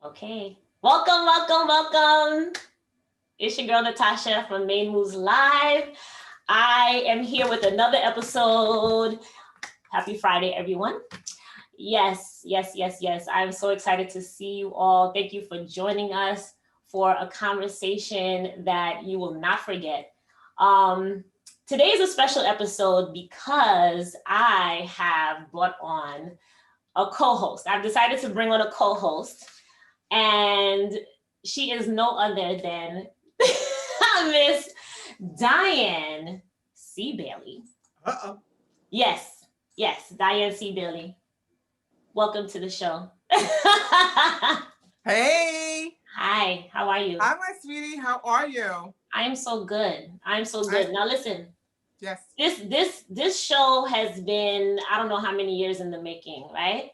Okay. Welcome, welcome, welcome. It's your girl Natasha from Main Moves Live. I am here with another episode. Happy Friday, everyone. Yes. I'm so excited to see you all. Thank you for joining us for a conversation that you will not forget. Today is a special episode because I have brought on a co-host. I've decided to bring on a co-host, and she is no other than Miss Diane C. Bailey. Uh-oh. Yes, Diane C. Bailey. Welcome to the show. Hey. Hi, how are you? Hi, my sweetie. How are you? I am so good. Now listen, Yes. this show has been, I don't know how many years in the making, right?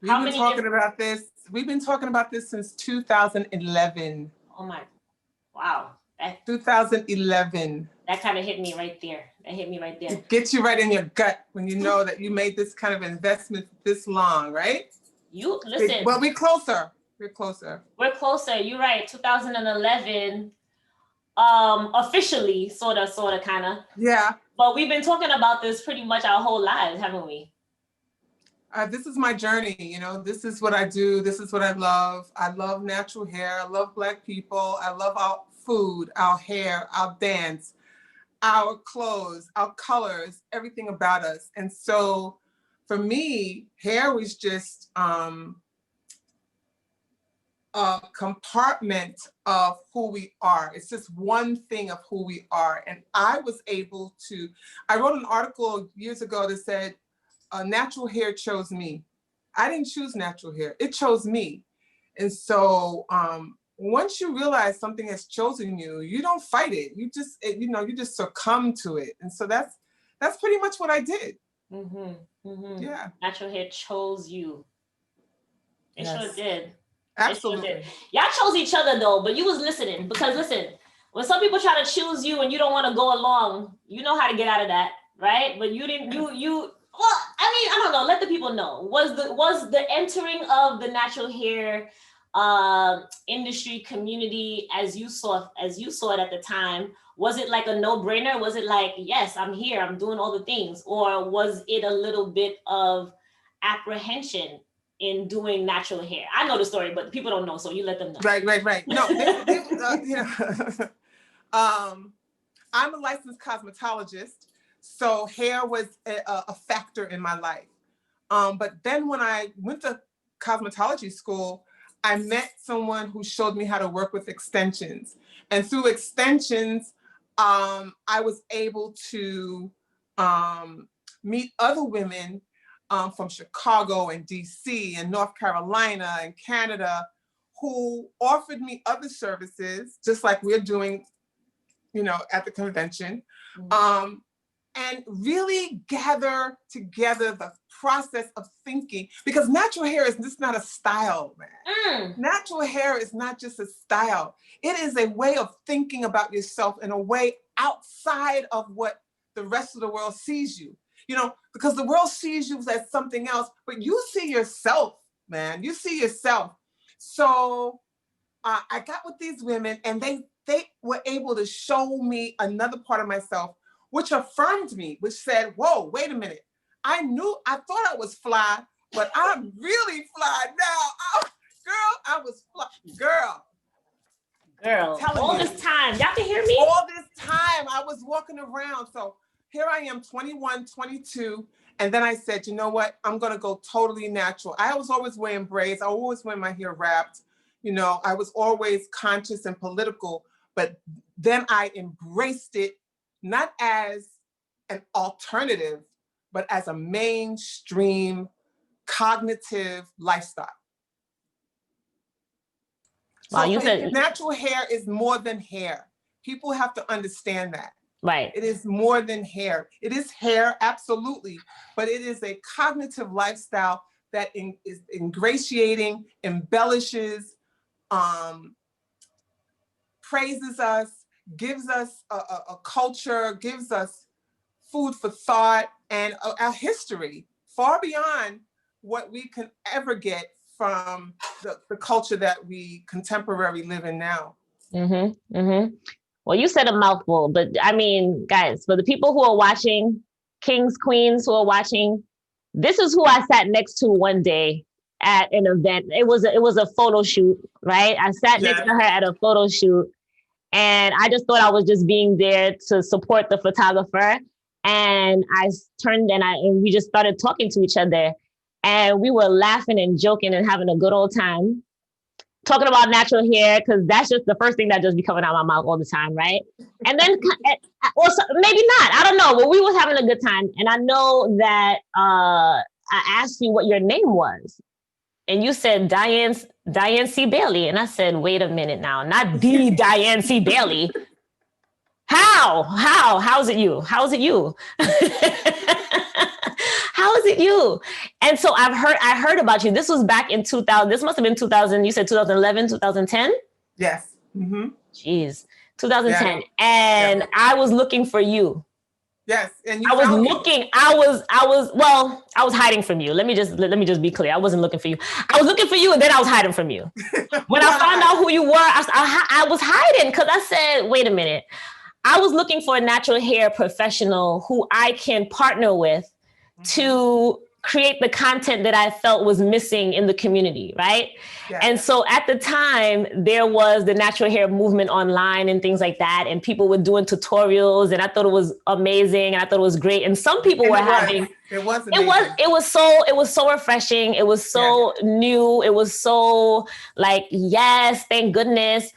We've been talking about this since 2011. Oh my, wow. 2011. That kind of hit me right there. It gets you right in your gut when you know that you made this kind of investment this long, right? You listen. Well, we're closer. We're closer. You're right. 2011, officially, sort of, kind of. Yeah. But we've been talking about this pretty much our whole lives, haven't we? This is my journey. This is what I do. This is what I love. I love natural hair. I love Black people. I love our food, our hair, our dance, our clothes, our colors, everything about us. And so for me, hair was just a compartment of who we are. It's just one thing of who we are. And I wrote an article years ago that said, natural hair chose me. I didn't choose natural hair. It chose me. And so once you realize something has chosen you, you don't fight it. You just succumb to it. And so that's pretty much what I did. Yeah. Natural hair chose you. It sure did. Absolutely. Sure did. Y'all chose each other though, but you was listening, because listen, when some people try to choose you and you don't want to go along, you know how to get out of that, right? But you didn't. Well, I don't know. Let the people know. Was the entering of the natural hair industry community, as you saw it at the time, was it like a no-brainer? Was it like, yes, I'm here, I'm doing all the things, or was it a little bit of apprehension in doing natural hair? I know the story, but people don't know, so you let them know. Right. No, I'm a licensed cosmetologist. So hair was a factor in my life. But then when I went to cosmetology school, I met someone who showed me how to work with extensions. And through extensions, I was able to meet other women from Chicago and DC and North Carolina and Canada who offered me other services, just like we're doing, at the convention. And really gather together the process of thinking, because natural hair is just not a style, man. Natural hair is not just a style. It is a way of thinking about yourself in a way outside of what the rest of the world sees you. Because the world sees you as something else, but you see yourself, man. You see yourself. So I got with these women, and they were able to show me another part of myself, which affirmed me, which said, whoa, wait a minute. I thought I was fly, but I'm really fly now. I was fly. Girl, all this time, y'all can hear me? All this time I was walking around. So here I am, 21, 22. And then I said, you know what? I'm going to go totally natural. I was always wearing braids. I always wear my hair wrapped. I was always conscious and political, but then I embraced it, not as an alternative, but as a mainstream cognitive lifestyle. Wow, so natural hair is more than hair. People have to understand that. Right. It is more than hair. It is hair, absolutely, but it is a cognitive lifestyle that is ingratiating, embellishes, praises us, gives us a culture, gives us food for thought, and a history far beyond what we can ever get from the culture that we contemporarily live in now. Mm-hmm. Mm-hmm. Well, you said a mouthful, but I mean, guys, for the people who are watching, kings, queens who are watching, this is who I sat next to one day at an event. It was a photo shoot, right? I sat next to her at a photo shoot, and I just thought I was just being there to support the photographer. And I turned and we just started talking to each other, and we were laughing and joking and having a good old time, talking about natural hair, because that's just the first thing that just be coming out of my mouth all the time, right? And then, or maybe not, I don't know, but we was having a good time. And I know that I asked you what your name was, and you said Diane C. Bailey, and I said, wait a minute now, not the Diane C. Bailey. How's it you? How's it you? How is it you? And so I heard about you. This was back in 2000. This must have been 2000. You said 2011, 2010? Yes. Mm-hmm. Jeez. 2010. Yeah. And yeah. I was looking for you. Yes. And I was looking, I was hiding from you. Let me just be clear. I wasn't looking for you. I was looking for you, and then I was hiding from you. When I found out who you were, I was hiding, because I said, wait a minute. I was looking for a natural hair professional who I can partner with to create the content that I felt was missing in the community, right? Yeah. And so at the time, there was the natural hair movement online and things like that, and people were doing tutorials, and I thought it was amazing, and I thought it was great. And some people were having it was so refreshing. It was so new. It was so like, yes, thank goodness.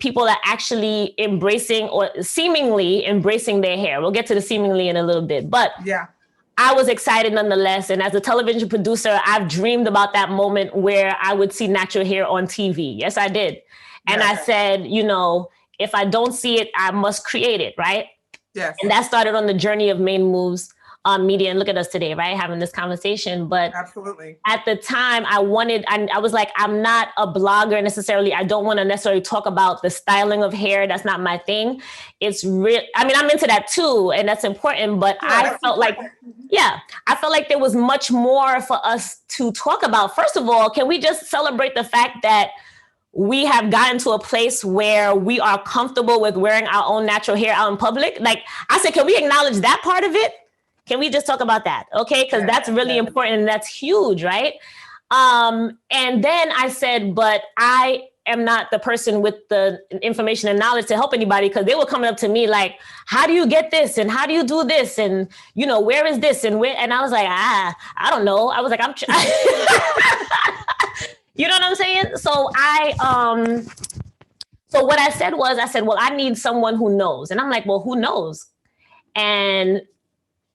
People are actually embracing or seemingly embracing their hair. We'll get to the seemingly in a little bit, but yeah. I was excited nonetheless. And as a television producer, I've dreamed about that moment where I would see natural hair on TV. Yes, I did. And I said, if I don't see it, I must create it, right? Yes. And that started on the journey of Main Moves Media. And look at us today, right? Having this conversation. But absolutely, at the time I was like, I'm not a blogger necessarily. I don't want to necessarily talk about the styling of hair. That's not my thing. It's real. I mean, I'm into that too, and that's important. But I felt like there was much more for us to talk about. First of all, can we just celebrate the fact that we have gotten to a place where we are comfortable with wearing our own natural hair out in public? Like I said, can we acknowledge that part of it? Can we just talk about that? Okay. Because that's really important, and that's huge, right? And then I said, but I am not the person with the information and knowledge to help anybody, because they were coming up to me like, how do you get this? And how do you do this? And, where is this? And where? And I was like, I don't know. I was like, you know what I'm saying? So so what I said, well, I need someone who knows. And I'm like, well, who knows? And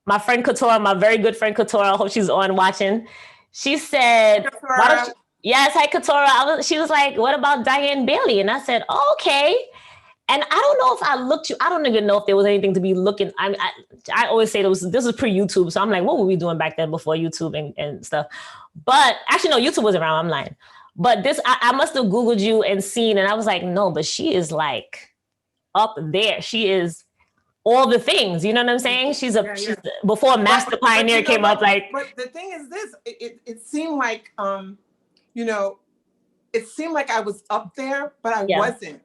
my friend Katora, my very good friend Katora, I hope she's on watching. She said, why don't you? Yes, hi Katora. She was like, what about Diane Bailey? And I said, oh, okay. And I don't know if I looked you. I don't even know if there was anything to be looking. I always say this was pre-YouTube. So I'm like, what were we doing back then before YouTube and stuff? But actually, no, YouTube was around. I'm lying. But this, I must have Googled you and seen, and I was like, no, but she is like up there. She is all the things, you know what I'm saying? She's before Master Pioneer came up, like. But the thing is this, it seemed like, it seemed like I was up there, but I wasn't.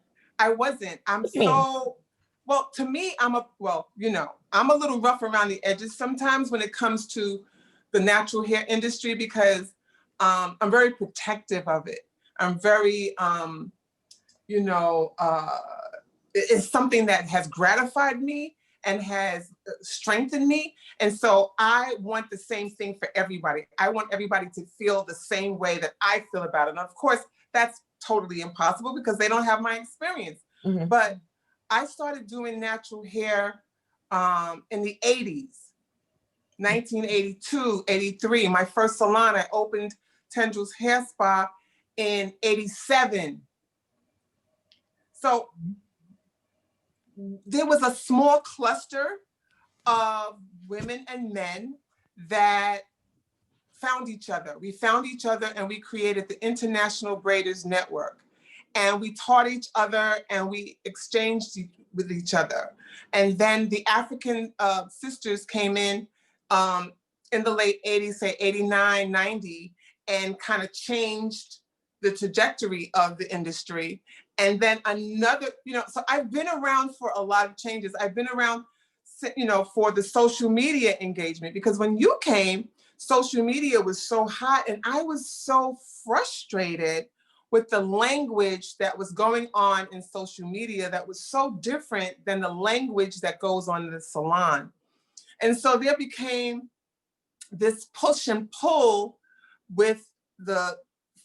I'm so, well, to me, I'm a little rough around the edges sometimes when it comes to the natural hair industry, because I'm very protective of it. I'm very, it's something that has gratified me and has strengthened me. And so I want the same thing for everybody. I want everybody to feel the same way that I feel about it. And of course, that's totally impossible because they don't have my experience. Mm-hmm. But I started doing natural hair in the 80s, 1982, 83. My first salon, I opened Tendrils Hair Spa in 87. So there was a small cluster of women and men that found each other. We found each other and we created the International Braiders Network. And we taught each other and we exchanged with each other. And then the African sisters came in the late 80s, say 89, 90, and kind of changed the trajectory of the industry. And then another, so I've been around for a lot of changes. I've been around, for the social media engagement, because when you came, social media was so hot, and I was so frustrated with the language that was going on in social media that was so different than the language that goes on in the salon. And so there became this push and pull with the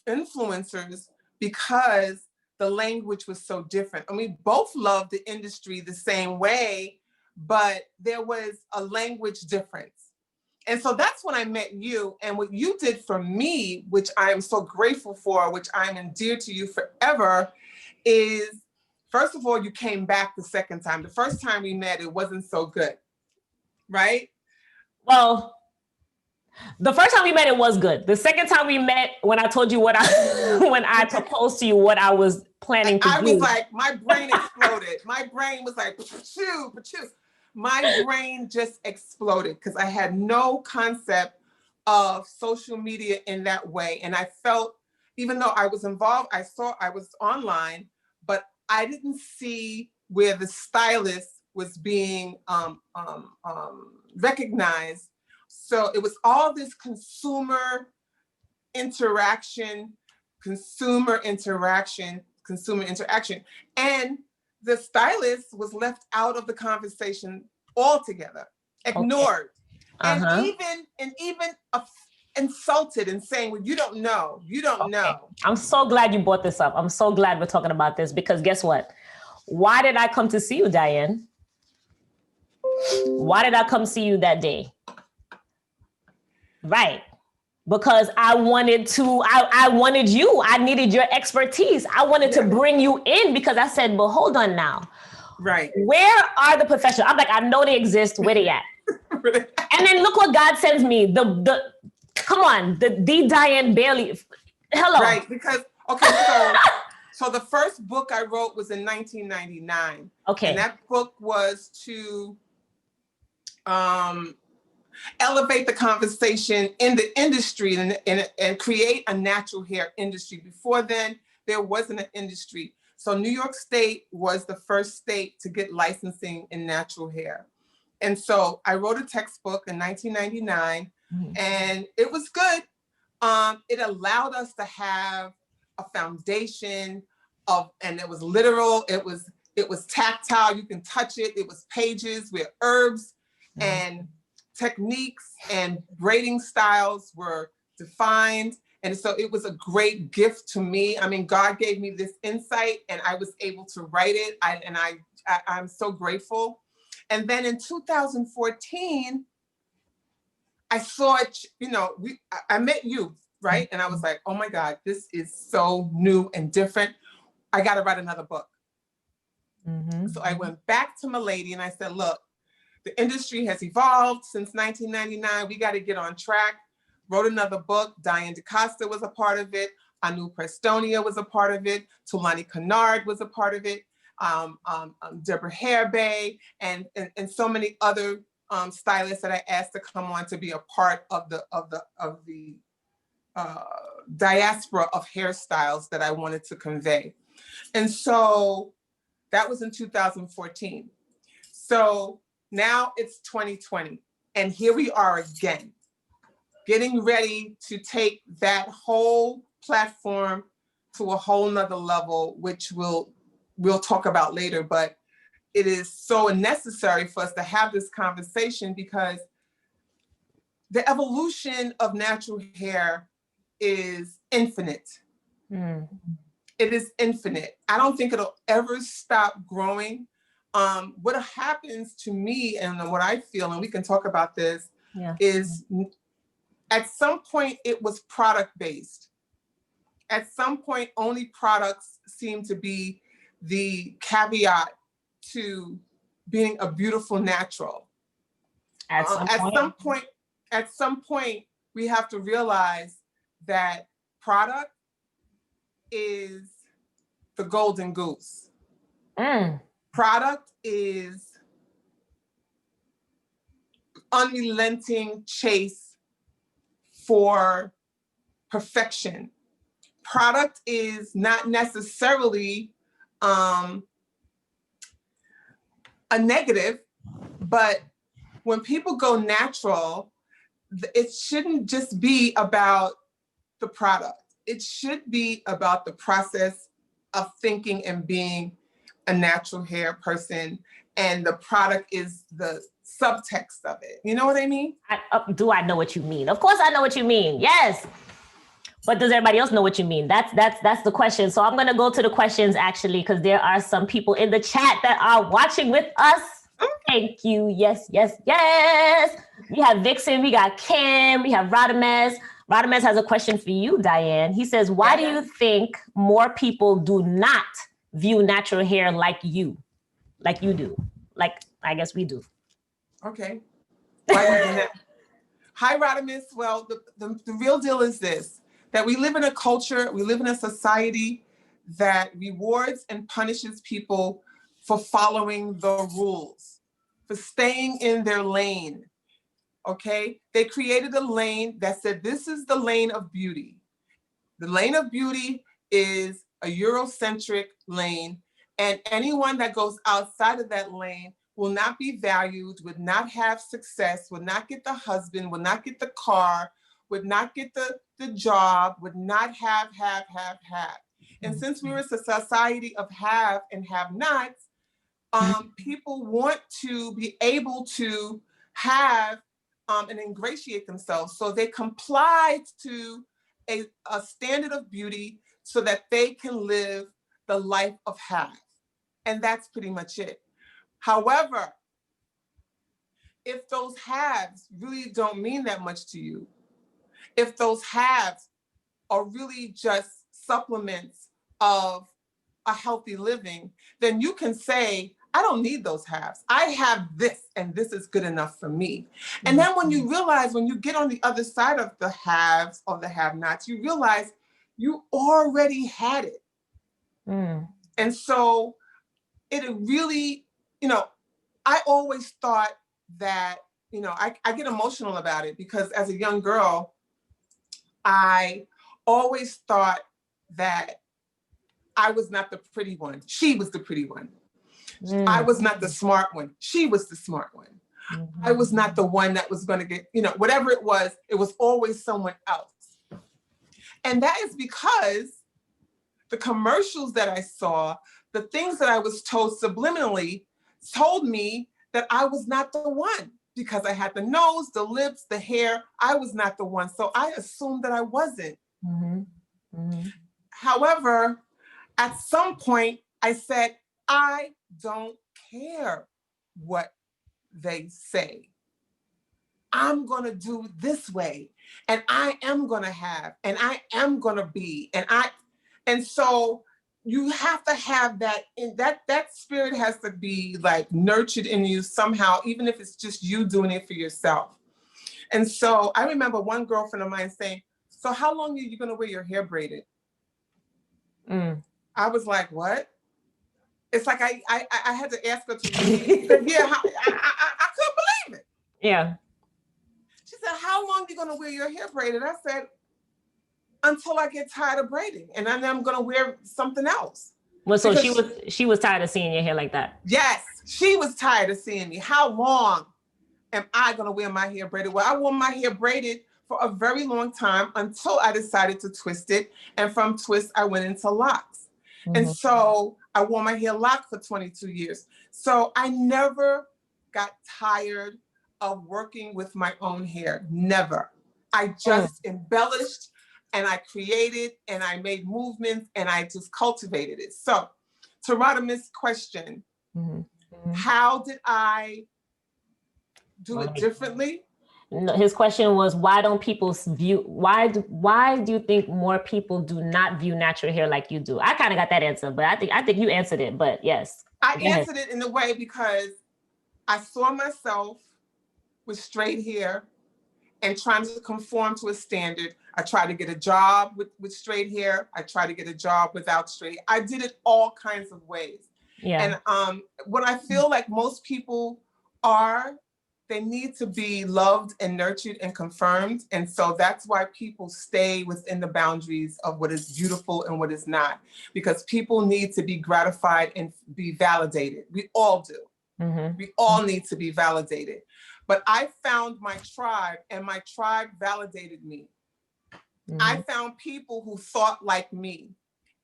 influencers because the language was so different. And we both loved the industry the same way, but there was a language difference. And so that's when I met you. And what you did for me, which I am so grateful for, which I'm endeared to you forever, is, first of all, you came back the second time. The first time we met, it wasn't so good, right? Well, the first time we met, it was good. The second time we met, when I told you when I proposed to you what I was planning to do. I was like, my brain exploded. My brain was like, pachoo, pachoo. My brain just exploded because I had no concept of social media in that way. And I felt, even though I was involved, I saw I was online, but I didn't see where the stylist was being recognized. So it was all this consumer interaction. And the stylist was left out of the conversation altogether, ignored, and even insulted and saying, well, you don't know. I'm so glad you brought this up. I'm so glad we're talking about this, because guess what? Why did I come to see you, Diane? Why did I come see you that day? Right. Because I wanted you. I needed your expertise. I wanted to bring you in because I said, well, hold on now. Right. Where are the professionals? I'm like, I know they exist. Where they at? And then look what God sends me. Come on, the Diane Bailey. Hello. Right. Because, so the first book I wrote was in 1999. Okay. And that book was to elevate the conversation in the industry and create a natural hair industry. Before then, there wasn't an industry. So New York State was the first state to get licensing in natural hair. And so I wrote a textbook in 1999, and it was good. It allowed us to have a foundation and it was literal. It was tactile. You can touch it. It was pages where herbs and techniques and braiding styles were defined. And so it was a great gift to me. I mean, God gave me this insight and I was able to write it. I'm so grateful. And then in 2014, I saw it, I met you, right? And I was like, oh my God, this is so new and different. I got to write another book. So I went back to my lady and I said, look, the industry has evolved since 1999. We got to get on track. Wrote another book. Diane DaCosta was a part of it. Anu Prestonia was a part of it. Tulani Kennard was a part of it. Deborah Hairbay and so many other stylists that I asked to come on to be a part of the diaspora of hairstyles that I wanted to convey. And so that was in 2014. So now it's 2020, and here we are again, getting ready to take that whole platform to a whole nother level, which we'll talk about later. But it is so necessary for us to have this conversation because the evolution of natural hair is infinite. It is infinite. I don't think it'll ever stop growing. What happens to me and what I feel, and we can talk about this, is at some point it was product-based. At some point, only products seem to be the caveat to being a beautiful natural. At some point, we have to realize that product is the golden goose. Product is unrelenting chase for perfection. Product is not necessarily a negative, but when people go natural, it shouldn't just be about the product. It should be about the process of thinking and being a natural hair person, and the product is the subtext of it. You know what I mean? Do I know what you mean? Of course I know what you mean. Yes. But does everybody else know what you mean? That's the question. So I'm going to go to the questions actually, because there are some people in the chat that are watching with us. Thank you. Yes, yes, yes. We have Vixen, we got Kim, we have Radames. Radames has a question for you, Diane. He says, why do you think more people do not view natural hair like you do? Like, I guess we do. Okay. Why do you do that? Hi, Radames. Well, the real deal is this, that we live in a culture, we live in a society that rewards and punishes people for following the rules, for staying in their lane. Okay, they created a lane that said, this is the lane of beauty. The lane of beauty is a Eurocentric lane, and anyone that goes outside of that lane will not be valued, would not have success, would not get the husband, would not get the car, would not get the job, would not have. And since we're a society of have and have nots, people want to be able to have and ingratiate themselves. So they comply to a standard of beauty so that they can live the life of have. And that's pretty much it. However, if those haves really don't mean that much to you, if those haves are really just supplements of a healthy living, then you can say, I don't need those halves. I have this, and this is good enough for me. And then when you realize, when you get on the other side of the haves or the have-nots, you realize you already had it. And so it really, I always thought that, I get emotional about it because as a young girl, I always thought that I was not the pretty one. She was the pretty one. I was not the smart one. She was the smart one. I was not the one that was going to get, whatever it was always someone else. And that is because the commercials that I saw, the things that I was told subliminally told me that I was not the one because I had the nose, the lips, the hair. I was not the one. So I assumed that I wasn't. However, at some point I said, I don't care what they say. I'm going to do this way, and I am going to have, and I am going to be, and so you have to have that, and that spirit has to be like nurtured in you somehow, even if it's just you doing it for yourself. And so I remember one girlfriend of mine saying, so how long are you going to wear your hair braided? I was like, what? It's like I had to ask her to repeat. Yeah, I couldn't believe it. Yeah. She said, how long are you going to wear your hair braided? I said, until I get tired of braiding, and then I'm going to wear something else. Well, so she was tired of seeing your hair like that. Yes, she was tired of seeing me. How long am I going to wear my hair braided? Well, I wore my hair braided for a very long time until I decided to twist it. And from twist, I went into locks. And so I wore my hair locked for 22 years. So I never got tired of working with my own hair. Never. I just embellished and I created and I made movements and I just cultivated it. So to Radames' question, how did I do it differently? His question was, why don't people view, why do you think more people do not view natural hair like you do? I kind of got that answer, but I think you answered it, but yes. I answered it in a way because I saw myself with straight hair and trying to conform to a standard. I tried to get a job with straight hair. I tried to get a job without straight. I did it all kinds of ways. Yeah. And what I feel like most people are they need to be loved and nurtured and confirmed. And so that's why people stay within the boundaries of what is beautiful and what is not, because people need to be gratified and be validated. We all do. We all need to be validated. But I found my tribe, and my tribe validated me. I found people who thought like me,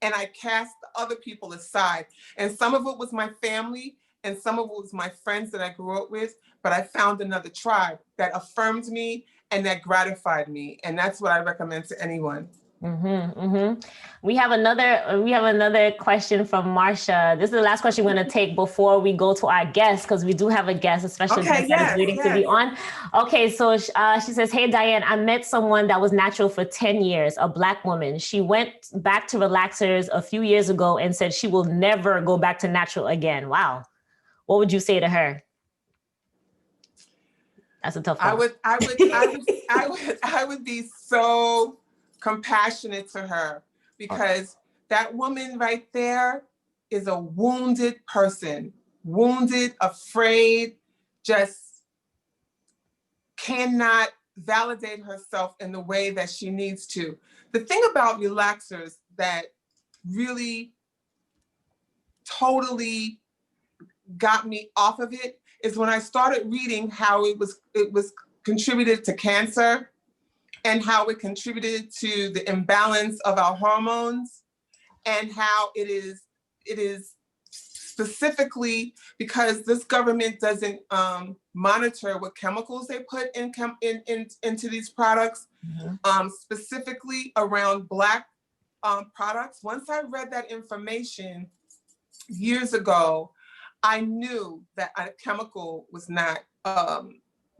and I cast the other people aside. And some of it was my family, and some of it was my friends that I grew up with, but I found another tribe that affirmed me and that gratified me. And that's what I recommend to anyone. We have another question from Marsha. This is the last question we're going to take before we go to our guest, because we do have a guest, a special guest that is waiting to be on. Okay, so she says, hey, Diane, I met someone that was natural for 10 years, a Black woman. She went back to relaxers a few years ago and said she will never go back to natural again. Wow. What would you say to her? That's a tough one. I would be so compassionate to her, because that woman right there is a wounded person, wounded, afraid, just cannot validate herself in the way that she needs to. The thing about relaxers that really totally got me off of it is when I started reading how it was contributed to cancer, and how it contributed to the imbalance of our hormones, and how it is specifically because this government doesn't monitor what chemicals they put into these products, specifically around Black products. Once I read that information years ago, I knew that a chemical was not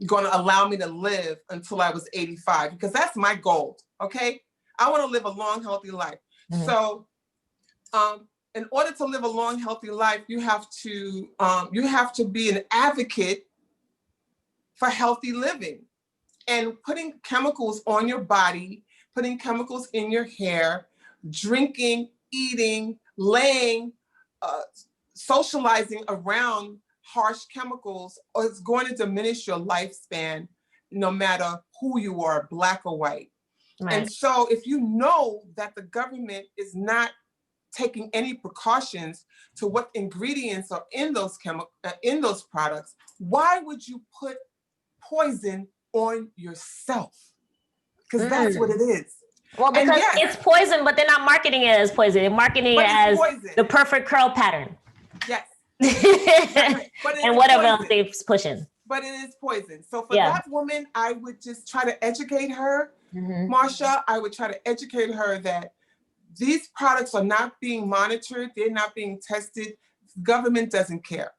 going to allow me to live until I was 85, because that's my goal. Okay, I want to live a long, healthy life. So, in order to live a long, healthy life, you have to be an advocate for healthy living, and putting chemicals on your body, putting chemicals in your hair, drinking, eating, laying, socializing around harsh chemicals is going to diminish your lifespan, no matter who you are, Black or white. Right. And so if you know that the government is not taking any precautions to what ingredients are in those products, why would you put poison on yourself? Because that's what it is. Well, because it's poison, but they're not marketing it as poison. They're marketing it as poison. The perfect curl pattern. Yes. And whatever else they're pushing. But it is poison. So for that woman, I would just try to educate her. Marsha, I would try to educate her that these products are not being monitored. They're not being tested. Government doesn't care.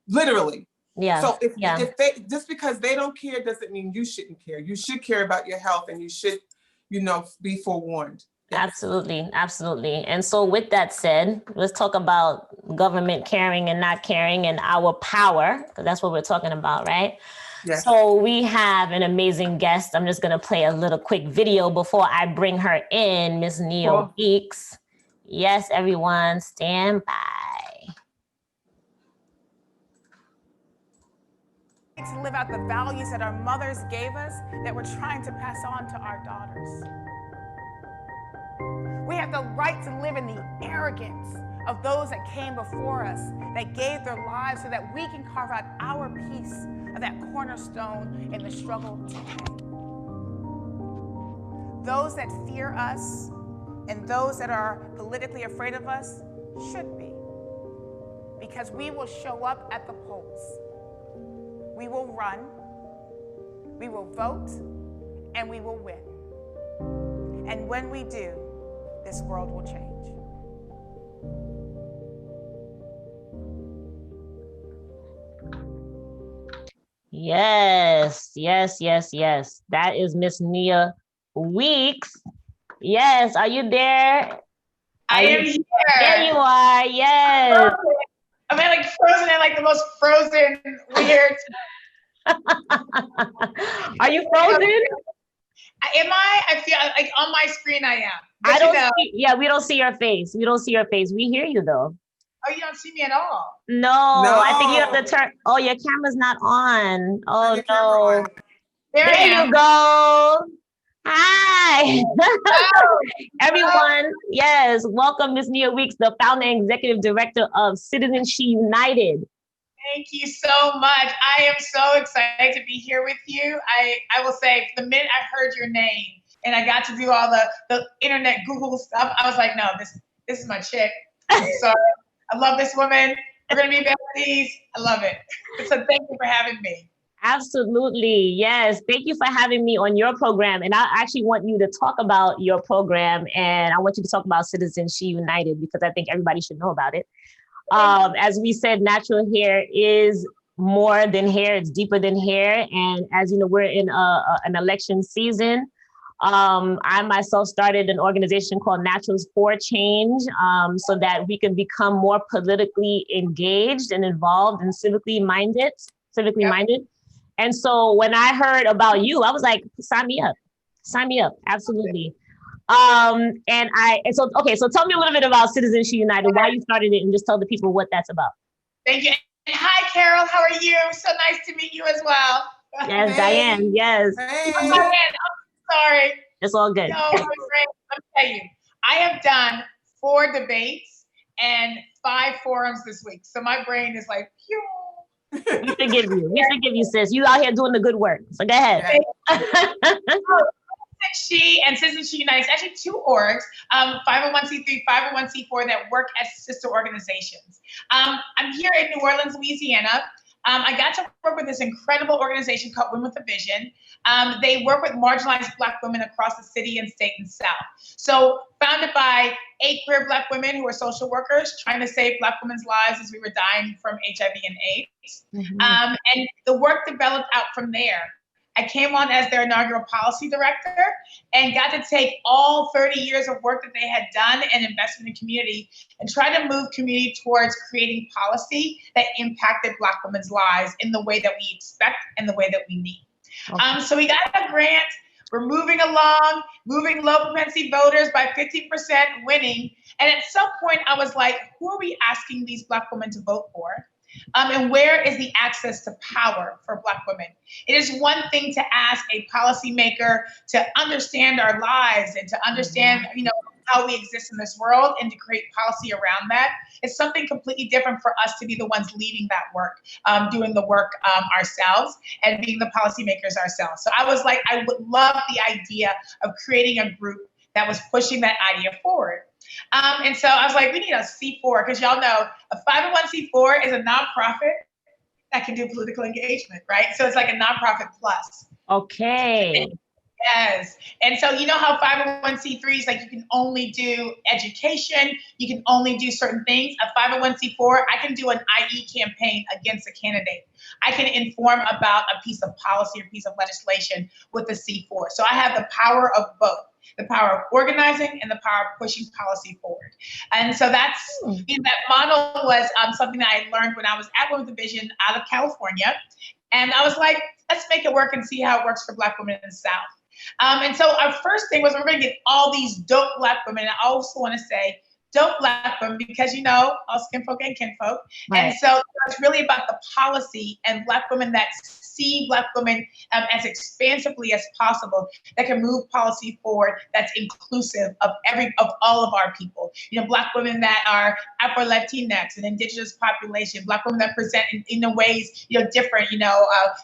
Literally. Yeah. So if they, just because they don't care doesn't mean you shouldn't care. You should care about your health, and you should, be forewarned. Yes. Absolutely. Absolutely. And so with that said, let's talk about government caring and not caring and our power, because that's what we're talking about, right? Yes. So we have an amazing guest. I'm just going to play a little quick video before I bring her in, Miss Nia Weeks. Yes, everyone, stand by. To live out the values that our mothers gave us that we're trying to pass on to our daughters. We have the right to live in the arrogance of those that came before us, that gave their lives so that we can carve out our piece of that cornerstone in the struggle today. Those that fear us and those that are politically afraid of us should be, because we will show up at the polls. We will run, we will vote, and we will win. And when we do, this world will change. Yes, yes, yes, yes. That is Miss Nia Weeks. Yes, are you there? I am here. There you are, yes. I'm like frozen in like the most frozen, weird. Are you frozen? Am I? I feel like on my screen I am. But I don't see, we don't see your face. We don't see your face. We hear you though. Oh, you don't see me at all. No, I think you have to No. turn. Oh, your camera's not on. Oh Turn your camera no. on. There I There am. you go. Hi, Oh, everyone. Yes, welcome, Miss Nia Weeks, the founder and executive director of Citizenship United. thank you so much. I am so excited to be here with you. I will say, the minute I heard your name and I got to do all the internet Google stuff, I was like, no, this is my chick. I'm sorry. I love this woman. We're gonna be besties. I love it. So thank you for having me. Absolutely. Yes. Thank you for having me on your program. And I actually want you to talk about your program, and I want you to talk about Citizenship United because I think everybody should know about it. As we said, natural hair is more than hair. It's deeper than hair. And as you know, we're in an election season. I myself started an organization called Naturals for Change, so that we can become more politically engaged and involved and civically minded. And so when I heard about you, I was like, sign me up. Absolutely. So tell me a little bit about Citizenship United, why you started it, and just tell the people what that's about. Thank you. And hi, Carol. How are you? So nice to meet you as well. Yes, Hey. Diane. Yes. Hey. Diane, I'm sorry. It's all good. No, I'm great. Let me tell you, I have done 4 debates and 5 forums this week. So my brain is like, pew. We forgive you, sis. You out here doing the good work. So go ahead. She and Citizenship United, it's actually 2 orgs, 501c3, 501c4 that work as sister organizations. I'm here in New Orleans, Louisiana. I got to work with this incredible organization called Women with a Vision. They work with marginalized Black women across the city and state and South. So founded by 8 queer Black women who are social workers trying to save Black women's lives as we were dying from HIV and AIDS. Mm-hmm. And the work developed out from there. I came on as their inaugural policy director and got to take all 30 years of work that they had done and investment in community and try to move community towards creating policy that impacted Black women's lives in the way that we expect and the way that we need. Okay. So we got a grant. We're moving along, moving low propensity voters by 50%, winning. And at some point I was like, who are we asking these Black women to vote for? And where is the access to power for Black women? It is one thing to ask a policymaker to understand our lives and to understand, how we exist in this world and to create policy around that. It's something completely different for us to be the ones leading that work, doing the work ourselves and being the policymakers ourselves. So I was like, I would love the idea of creating a group that was pushing that idea forward. And so I was like, we need a C4, because y'all know a 501c4 is a nonprofit that can do political engagement, right? So it's like a nonprofit plus. Okay. Yes. And so you know how 501c3s, like you can only do education, you can only do certain things. A 501c4, I can do an IE campaign against a candidate. I can inform about a piece of policy or piece of legislation with the C4. So I have the power of both. The power of organizing and the power of pushing policy forward. And so that's, that model was something that I learned when I was at Women with a Vision out of California. And I was like, let's make it work and see how it works for Black women in the South. And so our first thing was we're gonna get all these dope Black women. And I also wanna say, dope Black women, because all skinfolk and kinfolk. Right. And so it's really about the policy and Black women that see Black women as expansively as possible, that can move policy forward, that's inclusive of all of our people. Black women that are Afro-Latinx and indigenous population, Black women that present in ways, different,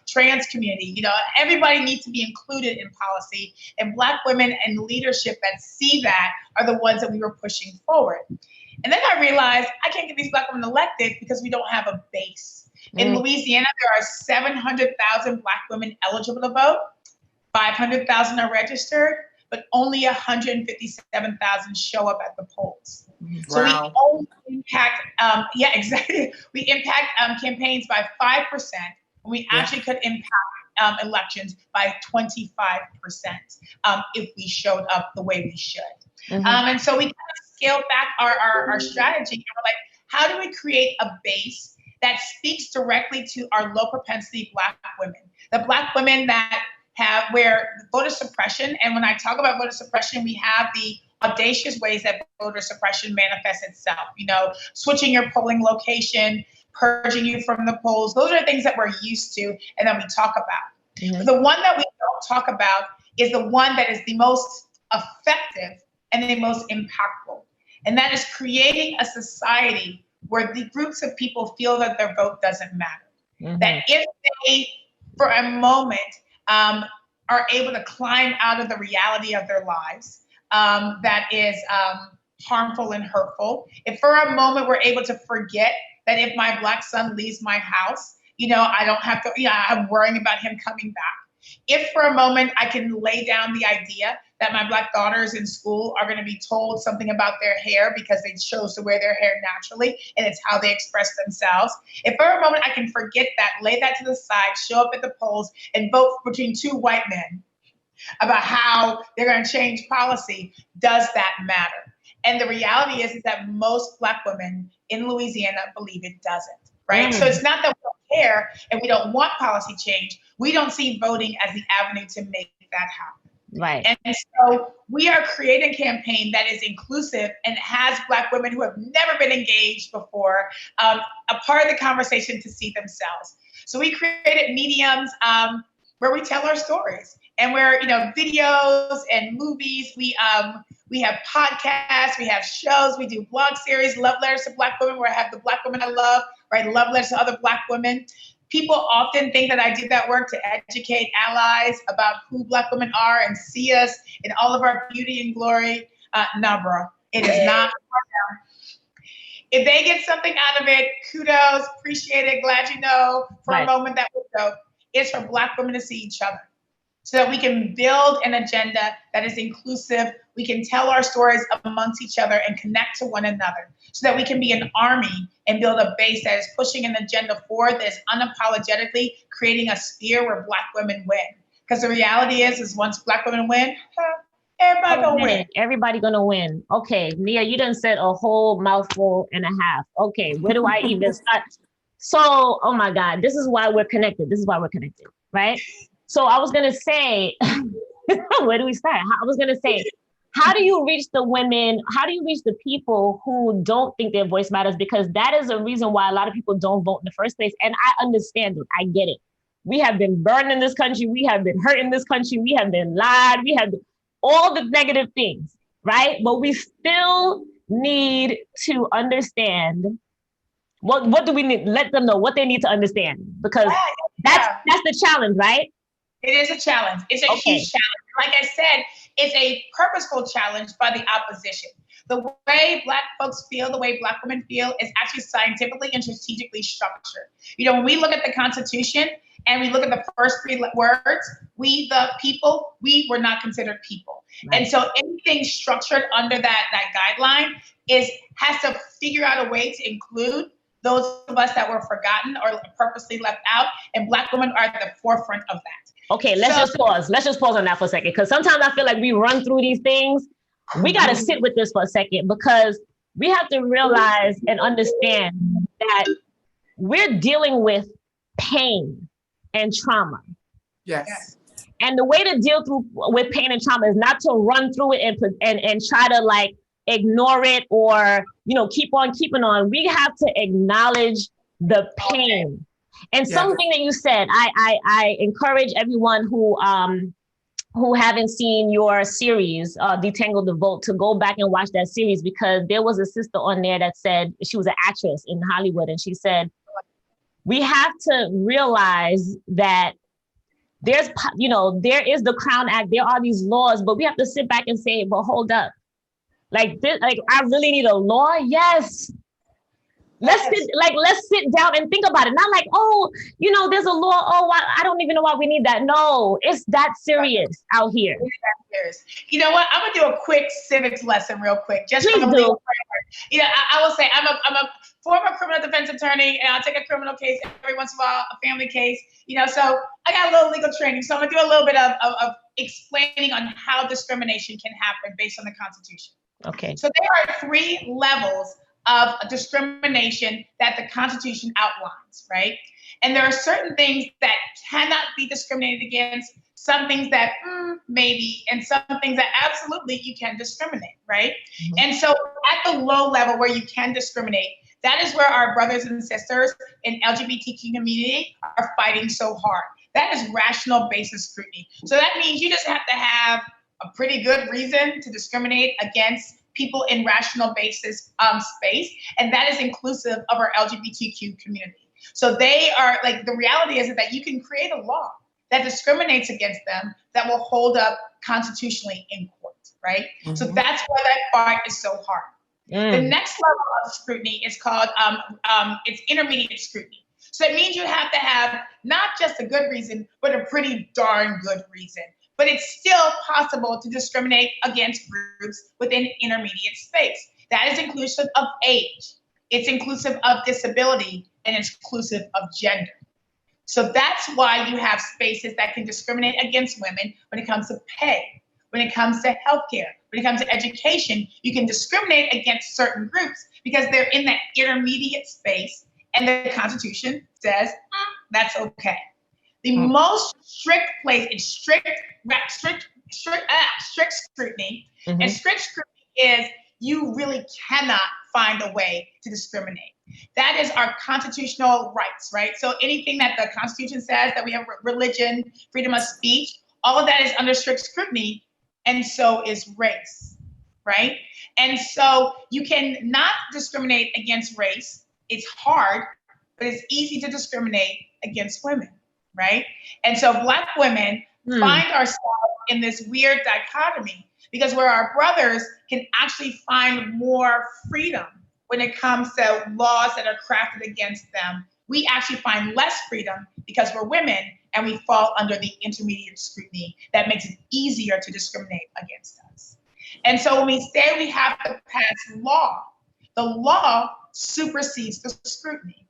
trans community, everybody needs to be included in policy, and Black women in leadership that see that are the ones that we were pushing forward. And then I realized I can't get these Black women elected because we don't have a base. In Louisiana, there are 700,000 Black women eligible to vote, 500,000 are registered, but only 157,000 show up at the polls. Wow. So we only impact, we impact campaigns by 5%, and we actually could impact elections by 25% if we showed up the way we should. And so we kind of scaled back our strategy, and we're like, how do we create a base that speaks directly to our low propensity Black women, the Black women that where voter suppression, and when I talk about voter suppression, we have the audacious ways that voter suppression manifests itself. Switching your polling location, purging you from the polls. Those are things that we're used to and that we talk about. Mm-hmm. The one that we don't talk about is the one that is the most effective and the most impactful. And that is creating a society where the groups of people feel that their vote doesn't matter. Mm-hmm. That if they, for a moment, are able to climb out of the reality of their lives that is harmful and hurtful, if for a moment we're able to forget that if my Black son leaves my house, I don't have to, I'm worrying about him coming back. If for a moment I can lay down the idea that my Black daughters in school are going to be told something about their hair because they chose to wear their hair naturally and it's how they express themselves. If for a moment I can forget that, lay that to the side, show up at the polls and vote between two white men about how they're going to change policy, does that matter? And the reality is that most Black women in Louisiana believe it doesn't, right? So it's not that we don't care and we don't want policy change. We don't see voting as the avenue to make that happen. Right. And so we are creating a campaign that is inclusive and has Black women who have never been engaged before a part of the conversation to see themselves. So we created mediums where we tell our stories and where, videos and movies, we have podcasts, we have shows, we do blog series, Love Letters to Black Women, where I have the Black women I love, write love letters to other Black women. People often think that I do that work to educate allies about who Black women are and see us in all of our beauty and glory. Nah, bro, it is not. If they get something out of it, kudos, appreciate it, glad you know, for a moment that window, it's for Black women to see each other so that we can build an agenda that is inclusive. We can tell our stories amongst each other and connect to one another so that we can be an army and build a base that is pushing an agenda forward that is unapologetically creating a sphere where Black women win. Because the reality is once Black women win, everybody gonna win. Everybody gonna win. Okay, Nia, you done said a whole mouthful and a half. Okay, where do I even start? So, oh my God, this is why we're connected. This is why we're connected, right? So I was gonna say, where do we start? I was gonna say, how do you reach the women? How do you reach the people who don't think their voice matters? Because that is a reason why a lot of people don't vote in the first place. And I understand it. I get it. We have been burned in this country. We have been hurt in this country. We have been lied. We have all the negative things, right? But we still need to understand what do we need? Let them know what they need to understand, because that's the challenge, right? It is a challenge. It's a huge challenge. Like I said, it's a purposeful challenge by the opposition. The way Black folks feel, the way Black women feel is actually scientifically and strategically structured. When we look at the Constitution and we look at the first three words, we the people, we were not considered people. Right. And so anything structured under that guideline has to figure out a way to include those of us that were forgotten or purposely left out, and Black women are at the forefront of that. Okay, let's just pause. Let's just pause on that for a second, because sometimes I feel like we run through these things. We got to sit with this for a second, because we have to realize and understand that we're dealing with pain and trauma. Yes. And the way to deal with pain and trauma is not to run through it and try to ignore it or keep on keeping on. We have to acknowledge the pain. And something that you said, I encourage everyone who haven't seen your series, Detangling the Vote, to go back and watch that series, because there was a sister on there that said, she was an actress in Hollywood, and she said, we have to realize that there is the Crown Act, there are these laws, but we have to sit back and say, but hold up. I really need a law? Yes. Let's sit down and think about it. Not there's a law. Oh, I don't even know why we need that. No, it's that serious out here. It's that serious. You know what? I'm gonna do a quick civics lesson real quick. Just please from do. I will say I'm a former criminal defense attorney, and I'll take a criminal case every once in a while, a family case. So I got a little legal training. So I'm gonna do a little bit of explaining on how discrimination can happen based on the Constitution. Okay. So there are 3 levels of discrimination that the Constitution outlines, right? And there are certain things that cannot be discriminated against, some things that maybe, and some things that absolutely you can discriminate, right? And so at the low level where you can discriminate, that is where our brothers and sisters in LGBTQ community are fighting so hard. That is rational basis scrutiny. So that means you just have to have a pretty good reason to discriminate against people in rational basis space, and that is inclusive of our LGBTQ community. So they are like, the reality is that you can create a law that discriminates against them that will hold up constitutionally in court, right? So that's why that part is so hard. The next level of scrutiny is called, it's intermediate scrutiny. So it means you have to have not just a good reason, but a pretty darn good reason. But it's still possible to discriminate against groups within intermediate space. That is inclusive of age, it's inclusive of disability, and it's inclusive of gender. So that's why you have spaces that can discriminate against women when it comes to pay, when it comes to healthcare, when it comes to education. You can discriminate against certain groups because they're in that intermediate space, and the Constitution says that's okay. The most strict place is strict scrutiny, and strict scrutiny is you really cannot find a way to discriminate. That is our constitutional rights, right? So anything that the Constitution says, that we have religion, freedom of speech, all of that is under strict scrutiny, and so is race, right? And so you can not discriminate against race. It's hard, but it's easy to discriminate against women, right? And so Black women find ourselves in this weird dichotomy, because where our brothers can actually find more freedom when it comes to laws that are crafted against them, we actually find less freedom because we're women and we fall under the intermediate scrutiny that makes it easier to discriminate against us. And so when we say we have to pass law, the law supersedes the scrutiny,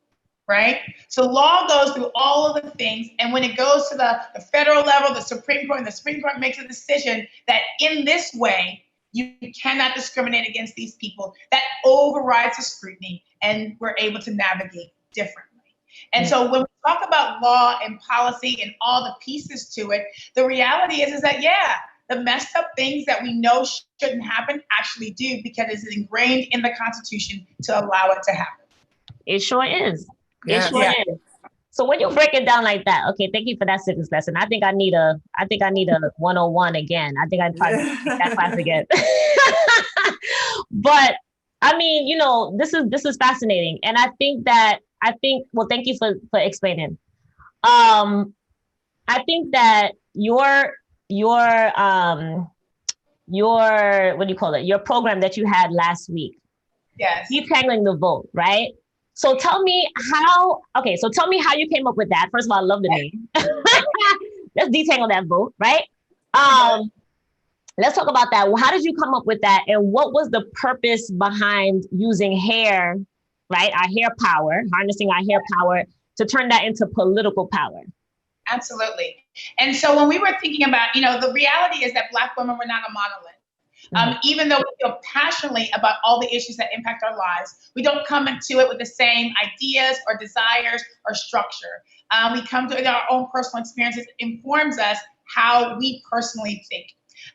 right? So law goes through all of the things, and when it goes to the federal level, the Supreme Court, and the Supreme Court makes a decision that in this way, you cannot discriminate against these people, that overrides the scrutiny, and we're able to navigate differently. And so when we talk about law and policy and all the pieces to it, the reality is that, yeah, the messed up things that we know shouldn't happen actually do, because it's ingrained in the Constitution to allow it to happen. It sure is. Yeah. It sure is. So when you break it down like that, okay, thank you for that civics lesson. I think I need a 101 again. I think I probably take that class again. But I mean, you know, this is fascinating. And I think, well, thank you for explaining. I think that your what do you call it? Your program that you had last week. Yes. Detangling the Vote, right? So tell me how you came up with that. First of all, I love the name. Let's detangle that vote, right? Let's talk about that. Well, how did you come up with that? And what was the purpose behind using hair, right? Our hair power, harnessing our hair power to turn that into political power. Absolutely. And so when we were thinking about, the reality is that Black women were not a monolith. Even though we feel passionately about all the issues that impact our lives, we don't come into it with the same ideas or desires or structure. We come to it in our own personal experiences. It informs us how we personally think.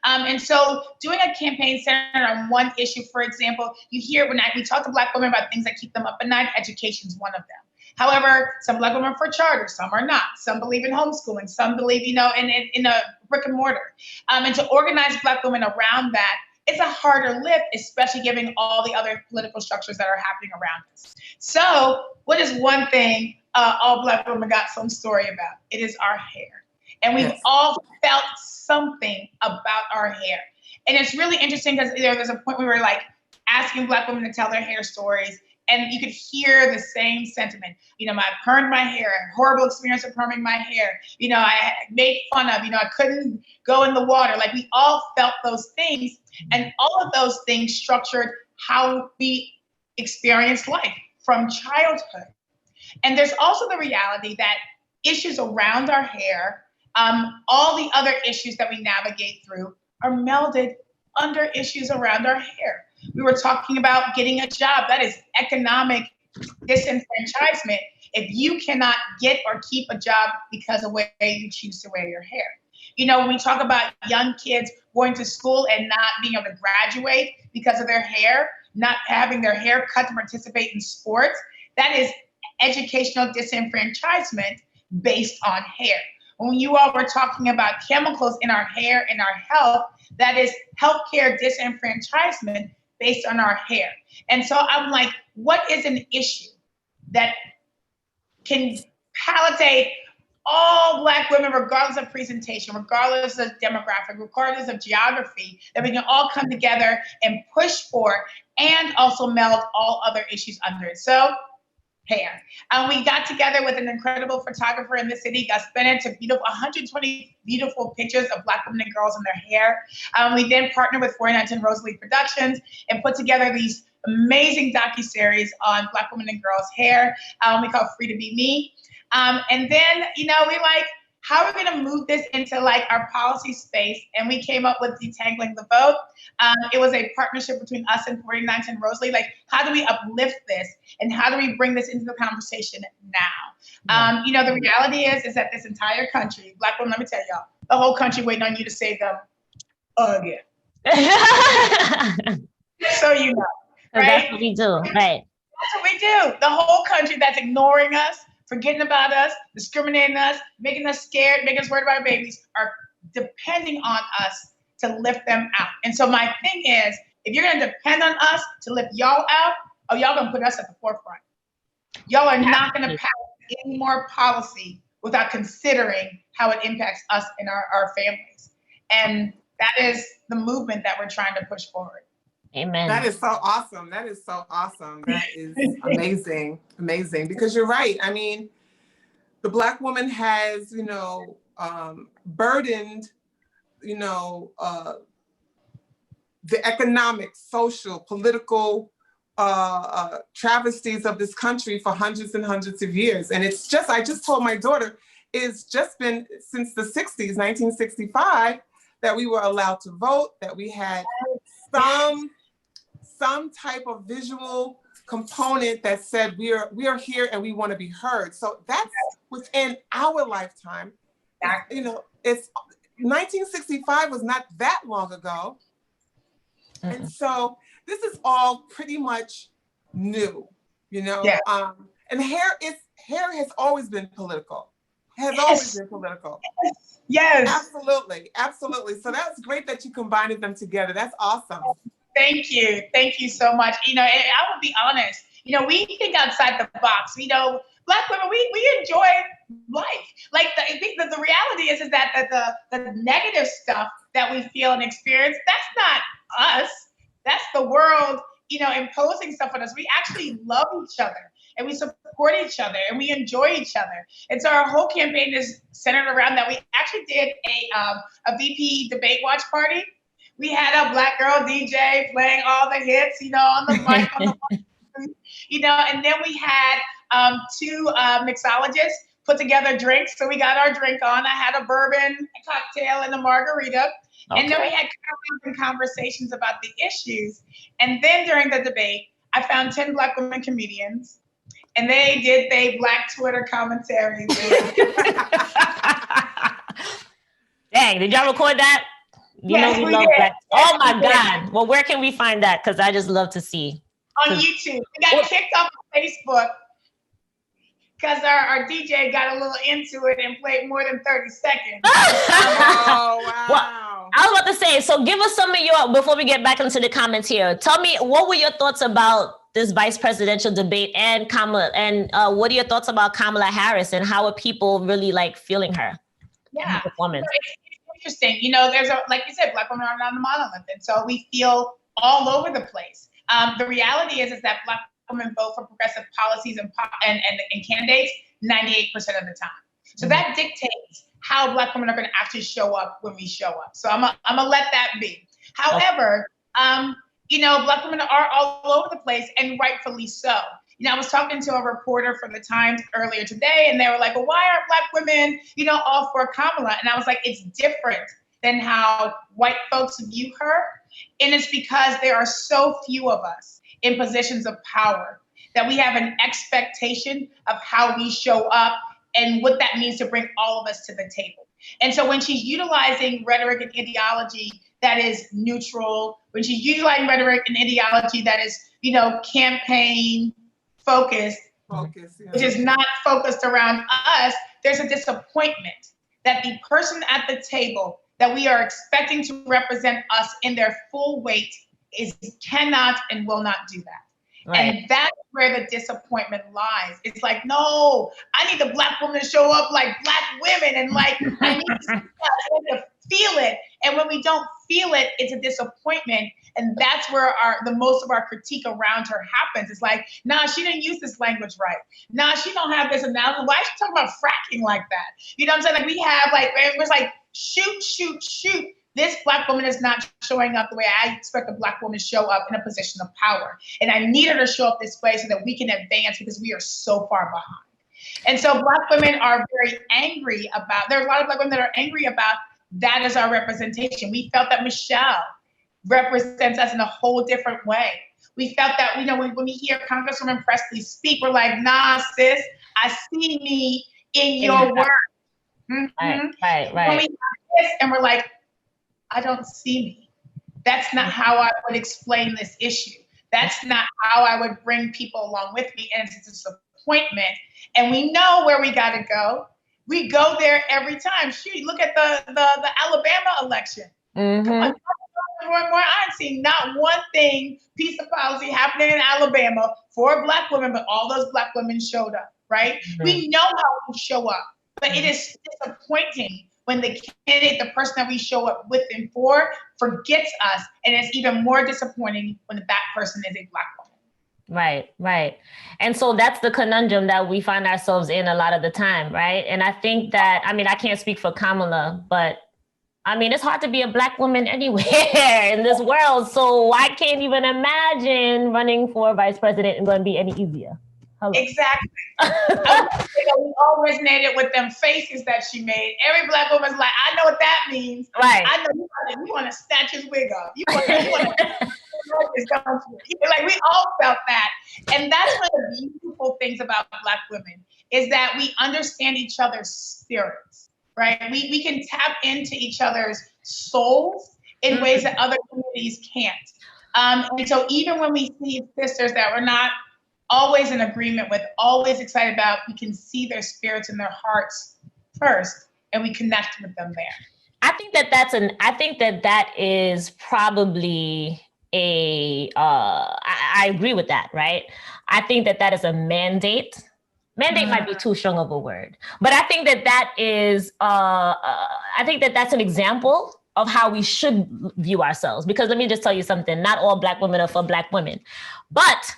And so doing a campaign centered on one issue, for example, you hear when we talk to Black women about things that keep them up at night, education is one of them. However, some Black women are for charter, some are not. Some believe in homeschooling, some believe, in a brick and mortar. And to organize Black women around that, it's a harder lift, especially given all the other political structures that are happening around us. So what is one thing all Black women got some story about? It is our hair. And we've all felt something about our hair. And it's really interesting because there's a point where we were like asking Black women to tell their hair stories, and you could hear the same sentiment. I permed my hair, horrible experience of perming my hair. I made fun of, I couldn't go in the water. Like, we all felt those things, and all of those things structured how we experience life from childhood. And there's also the reality that issues around our hair, all the other issues that we navigate through, are melded under issues around our hair. We were talking about getting a job. That is economic disenfranchisement if you cannot get or keep a job because of the way you choose to wear your hair. When we talk about young kids going to school and not being able to graduate because of their hair, not having their hair cut to participate in sports, that is educational disenfranchisement based on hair. When you all were talking about chemicals in our hair and our health, that is healthcare disenfranchisement based on our hair. And so I'm like, what is an issue that can palliate all Black women, regardless of presentation, regardless of demographic, regardless of geography, that we can all come together and push for, and also meld all other issues under it? So, hair. We got together with an incredible photographer in the city, Gus Bennett, took 120 beautiful pictures of Black women and girls in their hair. We then partnered with 419 Rosalie Productions and put together these amazing docuseries on Black women and girls' hair. We call Free to Be Me. And then, we like, how are we going to move this into like our policy space? And we came up with Detangling the Vote. It was a partnership between us and 419 Rosalie. Like, how do we uplift this? And how do we bring this into the conversation now? The reality is that this entire country, Black women, let me tell y'all, the whole country waiting on you to save them again. So you know, right? That's what we do, right? That's what we do. The whole country that's ignoring us, forgetting about us, discriminating us, making us scared, making us worried about our babies, are depending on us to lift them out. And so my thing is, if you're gonna depend on us to lift y'all out, y'all gonna put us at the forefront. Y'all are not gonna pass any more policy without considering how it impacts us and our families. And that is the movement that we're trying to push forward. Amen. That is so awesome. That is so awesome. That is amazing. Amazing. Because you're right. I mean, the Black woman has, burdened, the economic, social, political travesties of this country for hundreds and hundreds of years. And it's just, I just told my daughter, it's just been since the 60s, 1965, that we were allowed to vote, that we had some type of visual component that said we are here and we want to be heard. So that's within our lifetime. It's 1965 was not that long ago. And so this is all pretty much new, Yeah. And hair has always been political. Always been political. Yes. Absolutely. So that's great that you combined them together. That's awesome. Thank you so much. And I will be honest, we think outside the box. Black women, we enjoy life. Like the reality is that the negative stuff that we feel and experience, that's not us. That's the world, imposing stuff on us. We actually love each other and we support each other and we enjoy each other. And so our whole campaign is centered around that. We actually did a VP debate watch party. We had a Black girl DJ playing all the hits, on the mic, and then we had two mixologists put together drinks. So we got our drink on. I had a bourbon cocktail and a margarita. Okay. And then we had conversations about the issues. And then during the debate, I found 10 Black women comedians, and they did their Black Twitter commentaries. Dang, did y'all record that? Yes, we love did. that. Oh my God. Well, where can we find that? Because I just love to see. On YouTube. We got kicked off of Facebook because our DJ got a little into it and played more than 30 seconds. Oh, wow. Well, I was about to say, so give us some of your, before we get back into the comments here, tell me, what were your thoughts about this vice presidential debate and Kamala? And what are your thoughts about Kamala Harris and how are people really like feeling her? Yeah. Performance? Interesting. There's like you said, Black women are not a monolith. And so we feel all over the place. The reality is that Black women vote for progressive policies and candidates 98% of the time. So that dictates how Black women are going to actually show up when we show up. So I'm gonna let that be. However, Black women are all over the place, and rightfully so. I was talking to a reporter for the Times earlier today, and they were like, well, why aren't Black women, all for Kamala? And I was like, it's different than how white folks view her. And it's because there are so few of us in positions of power that we have an expectation of how we show up and what that means to bring all of us to the table. And so when she's utilizing rhetoric and ideology that is neutral, when she's utilizing rhetoric and ideology that is, campaign focused, which is not focused around us, there's a disappointment that the person at the table that we are expecting to represent us in their full weight cannot and will not do that. Right. And that's where the disappointment lies. It's like, no, I need the Black woman to show up like Black women, and like I need to feel it. And when we don't feel it, it's a disappointment. And that's where the most of our critique around her happens. It's like, nah, she didn't use this language right. Nah, she don't have this analysis. Why is she talking about fracking like that? You know what I'm saying? Like we have it was like, shoot. This Black woman is not showing up the way I expect a Black woman to show up in a position of power. And I need her to show up this way so that we can advance, because we are so far behind. And so Black women are very angry about, there are a lot of Black women that are angry about that as our representation. We felt that Michelle represents us in a whole different way. We felt that, when we hear Congresswoman Presley speak, we're like, nah, sis, I see me in your work. Mm-hmm. Right. When we have this and we're like, I don't see me. That's not how I would explain this issue. That's not how I would bring people along with me. And it's a disappointment. And we know where we got to go. We go there every time. Shoot, look at the Alabama election. Mm-hmm. I'm seeing not one piece of policy happening in Alabama for Black women, but all those Black women showed up, right? Mm-hmm. We know how we show up, but it is disappointing when the candidate, the person that we show up with and for, forgets us. And it's even more disappointing when that person is a Black woman. Right. And so that's the conundrum that we find ourselves in a lot of the time, right? And I think that, I can't speak for Kamala, but it's hard to be a Black woman anywhere in this world. So I can't even imagine running for vice president is going to be any easier. Hello. Exactly. We all resonated with them faces that she made. Every Black woman's like, I know what that means. Right. I know you want to snatch his wig off. You want to like, we all felt that. And that's one of the beautiful things about Black women is that we understand each other's spirits, right? We can tap into each other's souls in ways that other communities can't. And so even when we see sisters that we're not always in agreement with, always excited about, we can see their spirits and their hearts first, and we connect with them there. I think that is probably I agree with that, right? I think that is a mandate. Mandate might be too strong of a word, but I think that is, I think that's an example of how we should view ourselves. Because let me just tell you something, not all Black women are for Black women, but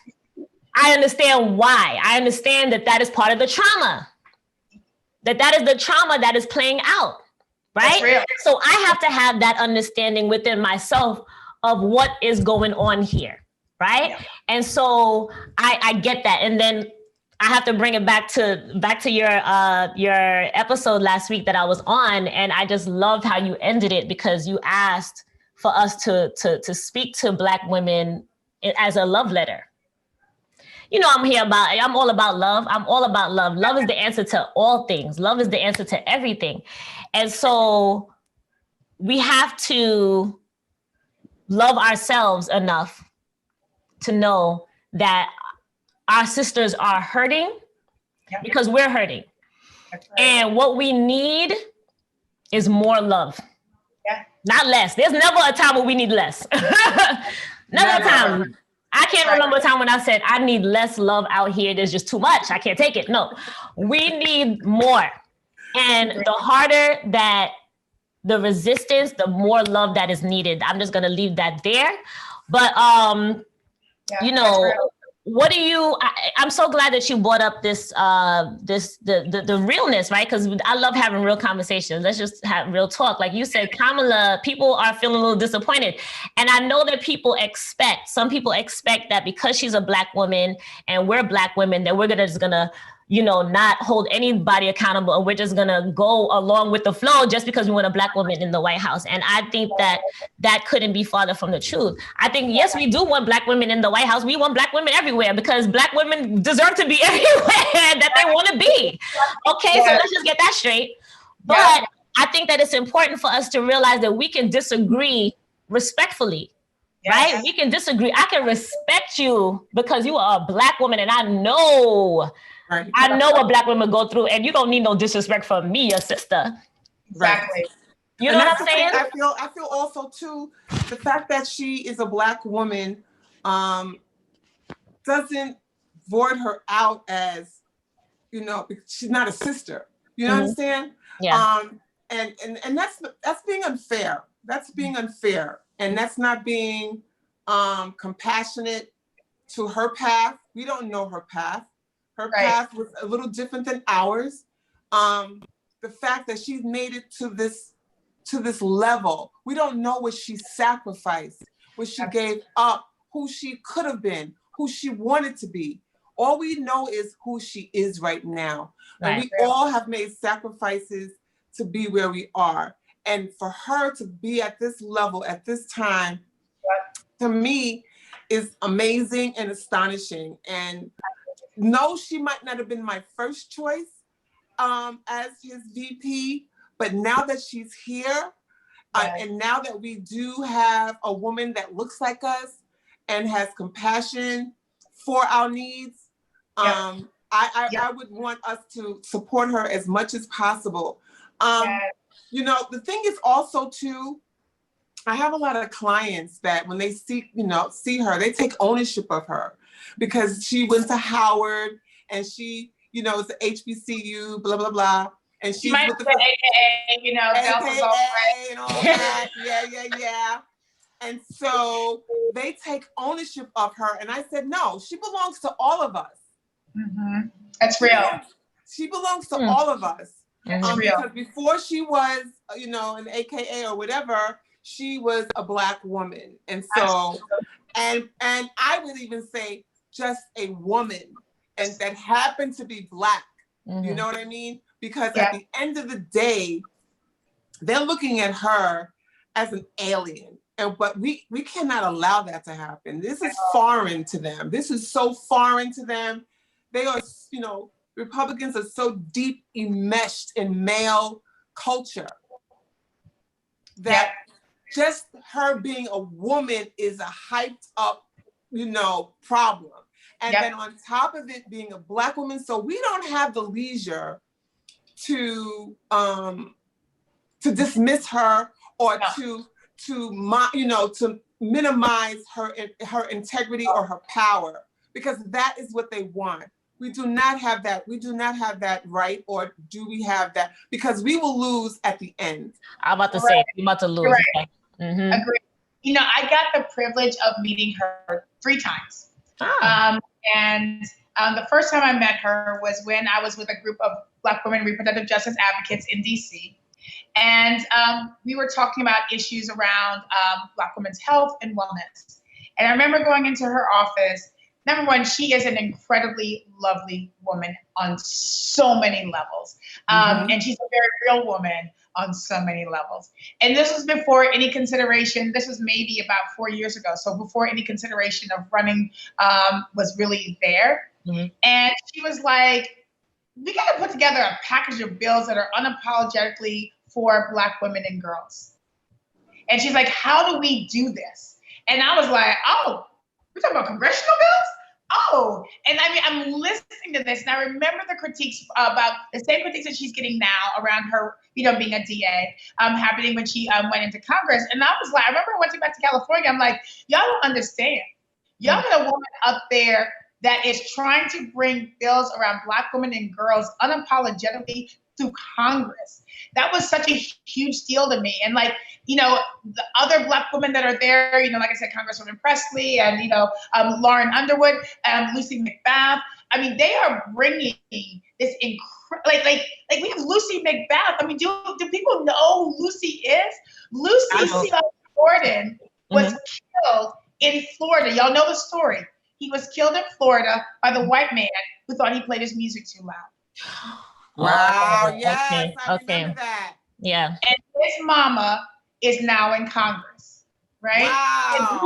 I understand why. I understand that is part of the trauma. That is the trauma that is playing out, right? So I have to have that understanding within myself of what is going on here, right? Yeah. And so I get that. And then I have to bring it back to your episode last week that I was on, and I just loved how you ended it, because you asked for us to speak to Black women as a love letter. I'm all about love. I'm all about love. Love is the answer to all things. Love is the answer to everything. And so we have to love ourselves enough to know that our sisters are hurting because we're hurting. Right. And what we need is more love, not less. There's never a time where we need less. Never a time. I can't remember a time when I said, I need less love out here. There's just too much. I can't take it. No, we need more. And the harder that the resistance, the more love that is needed. I'm just going to leave that there. But, what do you, I'm so glad that you brought up the realness, right? Because I love having real conversations. Let's just have real talk. Like you said, Kamala, people are feeling a little disappointed. And I know that some people expect that because she's a Black woman and we're Black women, that we're just gonna not hold anybody accountable, and we're just gonna go along with the flow just because we want a Black woman in the White House. And I think that couldn't be farther from the truth. I think, yes, we do want Black women in the White House. We want Black women everywhere, because Black women deserve to be everywhere that they want to be. Okay, so let's just get that straight. But I think that it's important for us to realize that we can disagree respectfully. Right? We can disagree. I can respect you because you are a Black woman, and I know what Black women go through, and you don't need no disrespect from me, your sister. Exactly. You know what I'm saying? I feel also too, the fact that she is a Black woman doesn't void her out as, she's not a sister. You understand? Yeah. And that's being unfair. That's being unfair. And that's not being compassionate to her path. We don't know her path. Her path was a little different than ours. The fact that she's made it to this level, we don't know what she sacrificed, what she gave up, who she could have been, who she wanted to be. All we know is who she is right now. And we all have made sacrifices to be where we are. And for her to be at this level at this time, to me, is amazing and astonishing. And no, she might not have been my first choice as his VP, but now that she's here, and now that we do have a woman that looks like us and has compassion for our needs, I would want us to support her as much as possible. The thing is also too, I have a lot of clients that when they see her, they take ownership of her because she went to Howard and she, is the HBCU, blah, blah, blah. And she's with the AKA, AKA and all that. Yeah. And so they take ownership of her. And I said, no, she belongs to all of us. Mm-hmm. That's real. She belongs to all of us. Because before she was, an AKA or whatever, she was a Black woman. And so, and I would even say just a woman, and that happened to be Black. You know what I mean? Because at the end of the day, they're looking at her as an alien. But we cannot allow that to happen. This is foreign to them. This is so foreign to them. They are, Republicans are so deep enmeshed in male culture that just her being a woman is a hyped up, problem. And then on top of it being a Black woman, so we don't have the leisure to dismiss her or to minimize her integrity or her power, because that is what they want. We do not have that. We do not have that right, or do we have that? Because we will lose at the end. I'm about to say, we're about to lose. Right. Agree. I got the privilege of meeting her 3 times. And the first time I met her was when I was with a group of Black women reproductive justice advocates in DC. And we were talking about issues around Black women's health and wellness. And I remember going into her office. Number one, she is an incredibly lovely woman on so many levels. And she's a very real woman on so many levels. And this was before any consideration, this was maybe about 4 years ago. So before any consideration of running was really there. And she was like, we got to put together a package of bills that are unapologetically for Black women and girls. And she's like, how do we do this? And I was like, oh, we're talking about congressional bills? Oh, and I mean, I'm listening to this and I remember the critiques about the same critiques that she's getting now around her, being a DA, happening when she went into Congress. And I was like, I remember I went back to California. I'm like, y'all don't understand. Y'all got a woman up there that is trying to bring bills around Black women and girls unapologetically through Congress. That was such a huge deal to me. And the other Black women that are there, like I said, Congresswoman Presley and, Lauren Underwood, Lucy McBath. I mean, they are bringing this like we have Lucy McBath. I mean, do people know who Lucy is? Lucy C. Gordon was killed in Florida. Y'all know the story. He was killed in Florida by the white man who thought he played his music too loud. Wow, Oh, yes, okay, I okay. remember that. Yeah. And his mama is now in Congress, right? Wow.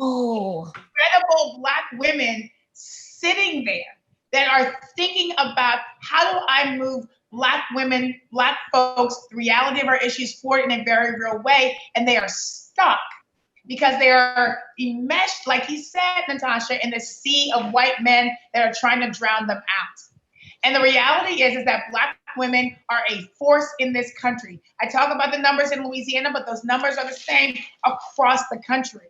Oh. Incredible Black women sitting there that are thinking about, how do I move Black women, Black folks, the reality of our issues forward in a very real way, and they are stuck because they are enmeshed, like he said, Natasha, in the sea of white men that are trying to drown them out. And the reality is that Black women are a force in this country. I talk about the numbers in Louisiana, but those numbers are the same across the country.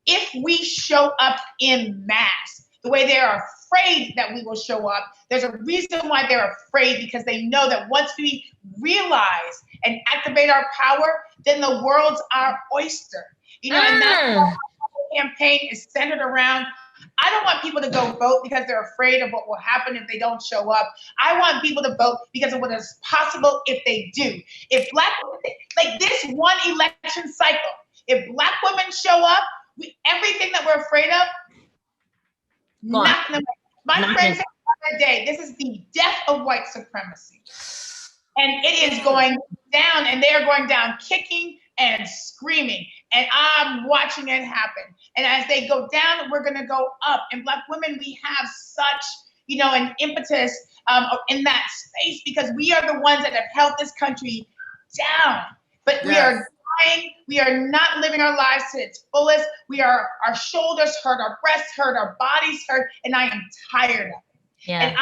If we show up in mass, the way they are afraid that we will show up, there's a reason why they're afraid, because they know that once we realize and activate our power, then the world's our oyster. You know, and that's what the campaign is centered around. I don't want people to go vote because they're afraid of what will happen if they don't show up. I want people to vote because of what is possible if they do. If Black women, like this one election cycle, if Black women show up, everything that we're afraid of, nothing. My friend said the other day, this is the death of white supremacy. And it is going down, and they are going down kicking and screaming. And I'm watching it happen. And as they go down, we're going to go up. And Black women, we have such, you know, an impetus in that space, because we are the ones that have held this country down. But we are dying. We are not living our lives to its fullest. Our shoulders hurt, our breasts hurt, our bodies hurt, and I am tired of it. Yeah. And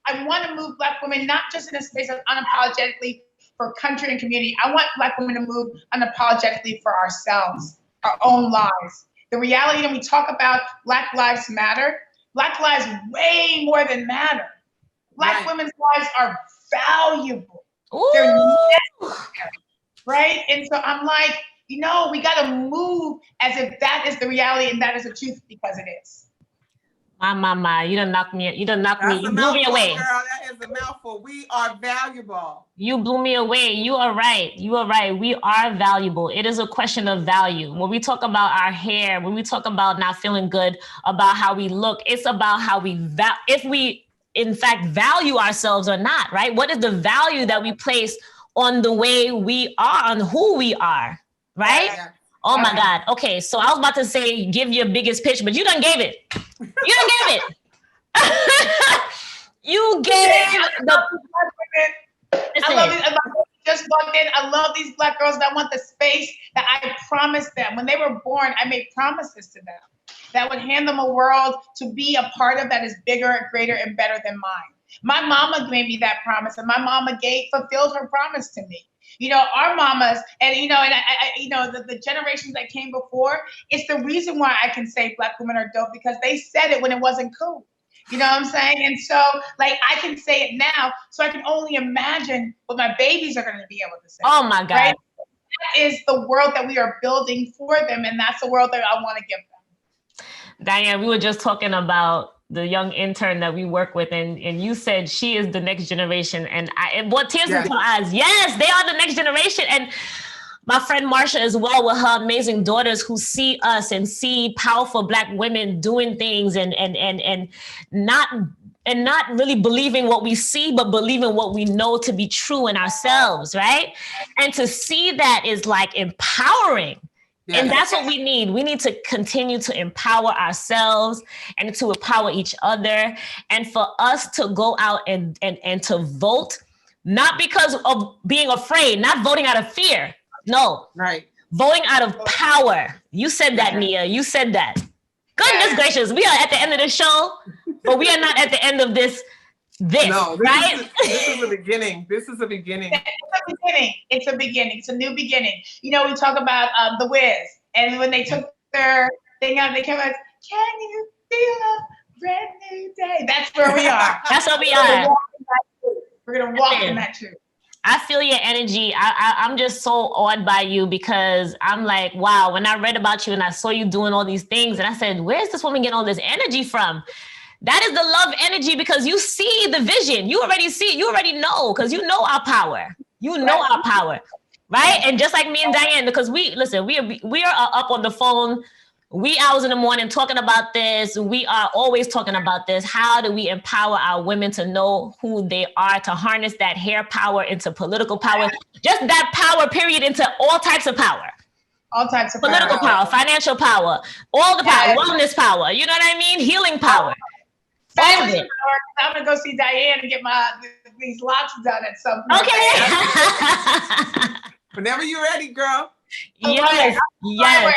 I want to move Black women, not just in a space of unapologetically for country and community. I want Black women to move unapologetically for ourselves, our own lives. The reality when we talk about Black Lives Matter, Black lives way more than matter. Black women's lives are valuable. Ooh. They're necessary, right? And so I'm like, you know, we got to move as if that is the reality and that is the truth, because it is. My, you done knocked me. You done knocked me. You blew me away. Girl, that is a mouthful. We are valuable. You blew me away. You are right. You are right. We are valuable. It is a question of value. When we talk about our hair, when we talk about not feeling good about how we look, it's about how if we in fact value ourselves or not, right? What is the value that we place on the way we are, on who we are, right? Yeah. Oh my God. Okay, so I was about to say, give your biggest pitch, but you done gave it. You done gave it. You gave the. I love it. Just walked in. I love these Black girls that want the space that I promised them. When they were born, I made promises to them that would hand them a world to be a part of that is bigger, greater, and better than mine. My mama made me that promise, and my mama fulfilled her promise to me. You know, our mamas, and you know, and I you know, the generations that came before, it's the reason why I can say Black women are dope, because they said it when it wasn't cool. You know what I'm saying? And so, like, I can say it now, so I can only imagine what my babies are going to be able to say. Oh my God. Right? That is the world that we are building for them, and that's the world that I want to give them. Diane, we were just talking about the young intern that we work with, and you said she is the next generation, and it brought tears into my eyes. Yes, they are the next generation. And my friend Marsha as well, with her amazing daughters who see us and see powerful Black women doing things and not really believing what we see, but believing what we know to be true in ourselves, right? And to see that is like empowering. Yeah. And that's what we need. We need to continue to empower ourselves and to empower each other, and for us to go out and to vote, not because of being afraid, not voting out of fear. No. Right. Voting out of power. You said that, Nia. You said that. Goodness gracious. We are at the end of the show, but we are not at the end of this. Right? This is the beginning. This is the beginning. It's a beginning. It's a new beginning. You know, we talk about the Wiz, and when they took their thing out, they came out, can you feel a brand new day? That's where we are. That's where we are. We're going to walk in that truth. I feel your energy. I'm just so awed by you, because I'm like, wow, when I read about you and I saw you doing all these things, and I said, where's this woman getting all this energy from? That is the love energy, because you see the vision. You already see it. You already know, because you know our power. You know our power, right? And just like me and Diane, because we are up on the phone wee hours in the morning talking about this. We are always talking about this. How do we empower our women to know who they are, to harness that hair power into political power, just that power period into all types of power. All types of Political power, financial power, all the power, wellness power, you know what I mean? Healing power. All of it. I'm gonna go see Diane and get these locks done at some point. Okay. Whenever you're ready, girl. Yes. Yes. Wherever. I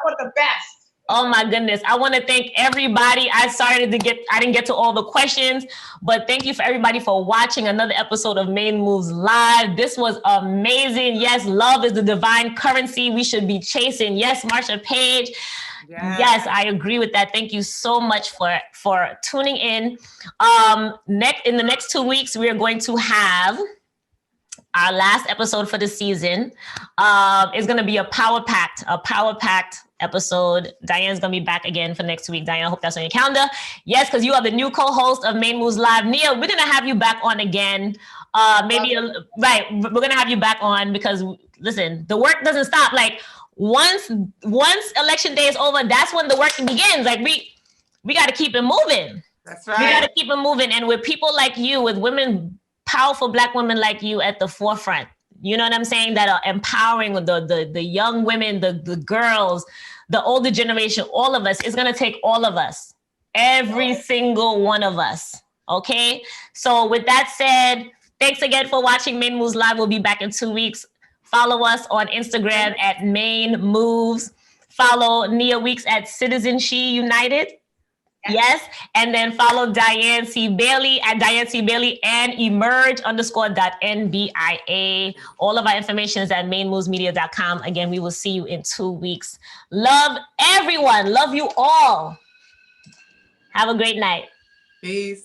want the best. Oh my goodness. I want to thank everybody. I didn't get to all the questions, but thank you for everybody for watching another episode of Main Moves Live. This was amazing. Yes, love is the divine currency we should be chasing. Yes, Marsha Page. Yes, I agree with that. Thank you so much for tuning in. In the next 2 weeks, we are going to have our last episode for the season. Is going to be a power packed episode. Diane's going to be back again for next week. Diane, I hope that's on your calendar. Yes, because you are the new co-host of Main Moves Live. Nia, we're going to have you back on again. We're going to have you back on because, listen, the work doesn't stop. Like, once election day is over, that's when the work begins. Like, we got to keep it moving. That's right. We got to keep it moving. And with people like you, with women, powerful Black women like you at the forefront, you know what I'm saying, that are empowering the young women, the girls, the older generation, all of us. It's going to take all of us, every single one of us. Okay. So with that said, thanks again for watching Main Moves Live. We'll be back in 2 weeks. Follow us on Instagram at Main Moves. Follow Nia Weeks at Citizen She United. Yes. And then follow Diane C. Bailey at Diane C. Bailey and emerge_.nbia. All of our information is at mainmovesmedia.com. Again, we will see you in 2 weeks. Love everyone. Love you all. Have a great night. Peace.